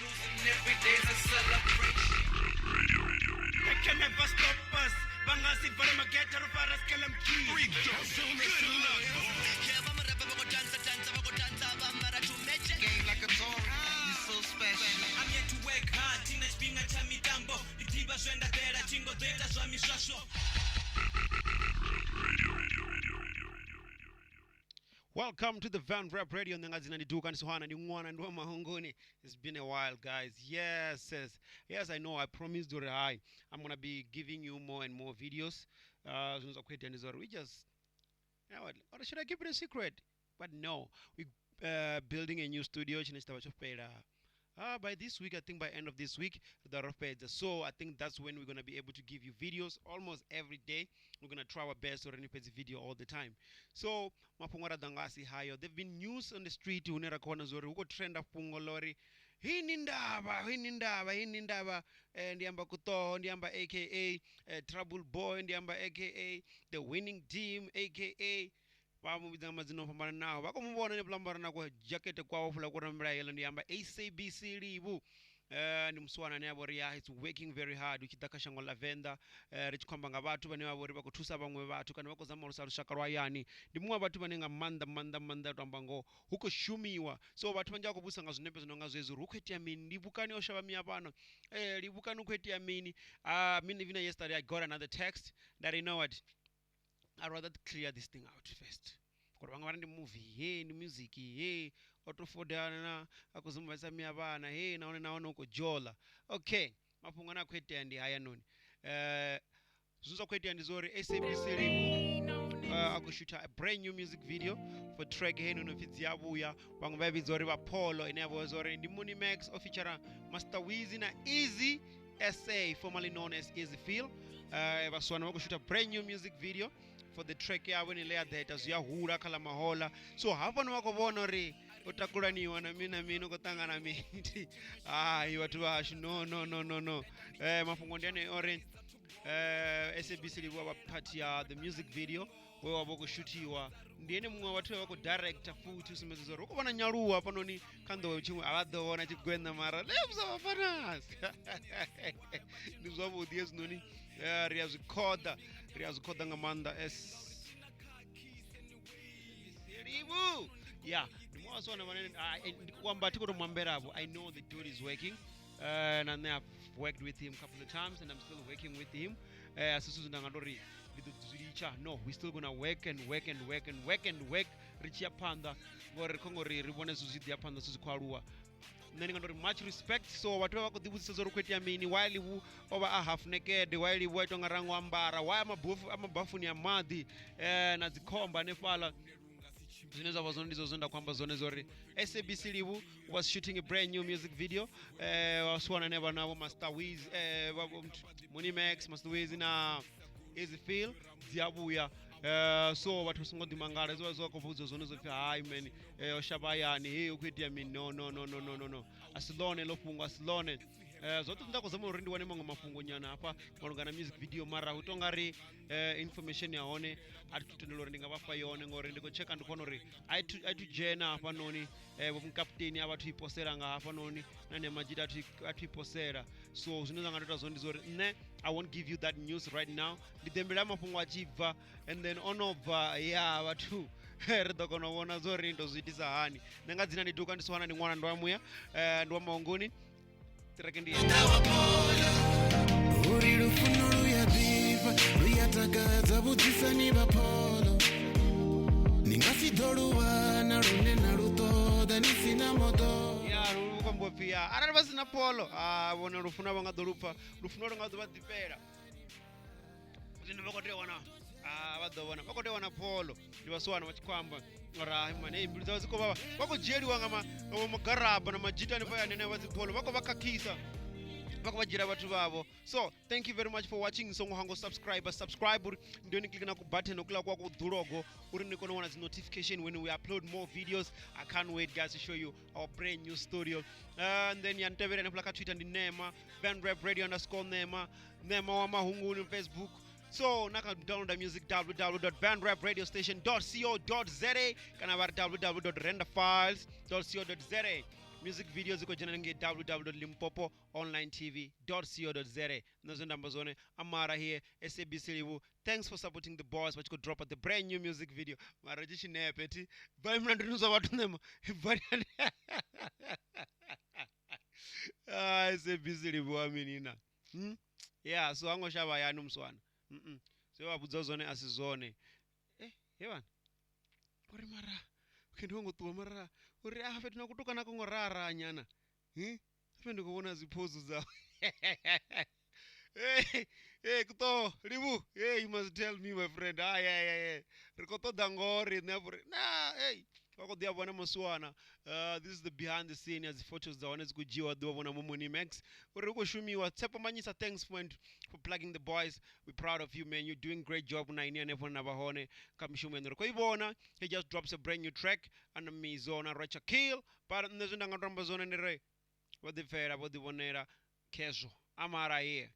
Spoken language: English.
Losing every day's a celebration. They can never stop us. Bangasi vale mageta rufara skela mki. Game like a Tory, you so special. I'm here to work hard. Teenage being a chamitambo. Itiba zwenda dera chingo dera zwa mishasho. Welcome to the Van Rap Radio. It's been a while, guys. Yes, I know. I promised you I'm gonna be giving you more and more videos. We just, you know what? Or should I keep it a secret? But no, we building a new studio. By this week, I think by end of this week, so I think that's when we're gonna be able to give you videos almost every day. We're gonna try our best to run video all the time. So mapungora dangasi hayo. There've been news on the street. Unera kona zori. Uko trend of pungolori. Hinindaba. Ndiamba kuto. Ndiamba AKA Trouble Boy. Ndiamba AKA the winning team. AKA now jacket SABC LIVHU. It's working very hard ukitaka shango la venda richikwamba nga vatu vane vavori vakutusa vamwe vatu kana vakozama rushaka rwayani ndimwe vatu vanenga manda tambango huko shumiwa so vatu vanja kubusa nga zvinepe zvinonga zvezuri ukwetia mini livukani oshava mia pano livukani ukwetia mini mini even yesterday I got another text that you know what I'd rather clear this thing out first. Because the movie, the music, otofodana, akuzumvasa miabana, naona uko jola. Okay, mapungana kwete andi haya noni. Zuza kwete andi zori SABC LIVHU. Akushuta a brand new music video for track heno no fitsiabuya. Bangobabi zori ba Polo inabo zori ndi Money Max official Master Wizi na Easy SA, formerly known as Easy Feel. Baswana bakushuta brand new music video for the track ya when ile data ziyahura kala mahola so hapa no wakubona ri utakulaniwa na mina kutanga na miti watu bashu no mafungo ndiane orange SABC LIVHU abaphathi ya the music video wewe wabokushutiwa ndiene mwa watu wako director futhi usimezo ukubona nyaluwa panoni kando chimwe abadona chigwenda mara lebza bafanas ndizwabo dies noni riyazikhoda ngamanda LIVHU yeah ndimwasona vanene kwamba tiko tomwamberavo I know the dude is working and I've worked with him a couple of times and I'm still working with him no, we're still gonna work richia panda ngori kongori ribone suzidia panda suzikwarua nani much respect so watu wako dibusi zorokweti amini while LIVHU over a half naked while LIVHU watonga rango ambara why amabafu ni amadi na zikomba nefala zineza wazondizo zonda kwamba zone zori SABC LIVHU was shooting a brand new music video waswana never nabo Master Wiz Money Max Master Wiz na Easy Feel ziabuya so watu singodi mangara zo kuvuzo zone zo hayi man oshabayani ukwetia mini no asilone lofungo asilone zote ndako zama urindi wane mongo mafungo nyana hapa ngorongana music video mara utongari information yaone atutendelo ndinga bafa yone ngore ndiko cheka ndikono ri aitu jena hapa noni captain abatu iposera nga hapa noni nane majida atu iposera so zinoza ngatoto zondi zori ne I won't give you that news right now ndidembela mafungo achiva and then on over yeah watu redokono wona zori ndo zidisa hani nanga dzina ndiduka ndiswana ndi mwana ndo amuya ndo maongoni uri rufuno ruyabiva ruyatakadza budzisani vapolo ningasidoluwana rune narutoda nisina moto rukombopia arari vasina polo vona rufuna vangadolupa rufuno rungadovadipera kuti ndivakotevana vadovana vakotevana polo ndivaswana vachikwamba mane mbili zao ziko baba wako jeli wanga magaraba na majita nevayanene vazipolo vako vakakisa vako vajira vatu vavo so thank you very much for watching songo hango subscribe ndioni click na ku button okula kwa ku durogo uri nikono wana notification when we upload more videos. I can't wait guys to show you our brand new studio and then yantevere na plaka Twitter ndi nema Van Rap Radio _ nema wa mahungu on Facebook So naka download music www.bandrapradiostation.co.za kana vari www.renderfiles.co.za. Music videos iko jena nge www.limpopoonlinetv.co.za. Nazo ndamba zone amara here SABC LIVHU. Thanks for supporting the boys, but you could drop at the brand new music video. Marajishi nepeti. Bye mnandu nusa watu nema. SABC LIVHU aminina. Yeah, so ango shaba yanu mswana. So wabudza zone asizone. Yevan. Uri mara. Ukendo wangu tuwa mara. Uri afe tunakutoka nako ngorara nyana. Afe ndikuona zipozu zao. Hey, Kuto, Livu. Hey, you must tell me, my friend. Yeah. Rikoto dangori, never. Nah, hey. This is the behind the scene as photos the honest good jiwa do wana mumuni max. Uruko shumi wa tsepo manyisa thanks for plugging the boys. We're proud of you, man. You're doing great job na ini and everyone nabahone kamshume ndoro. Ibona he just drops a brand new track and me zona Racha Kill. Para nzunda ngadromba zona nere. What the fair about the bonera kesho. Amara here.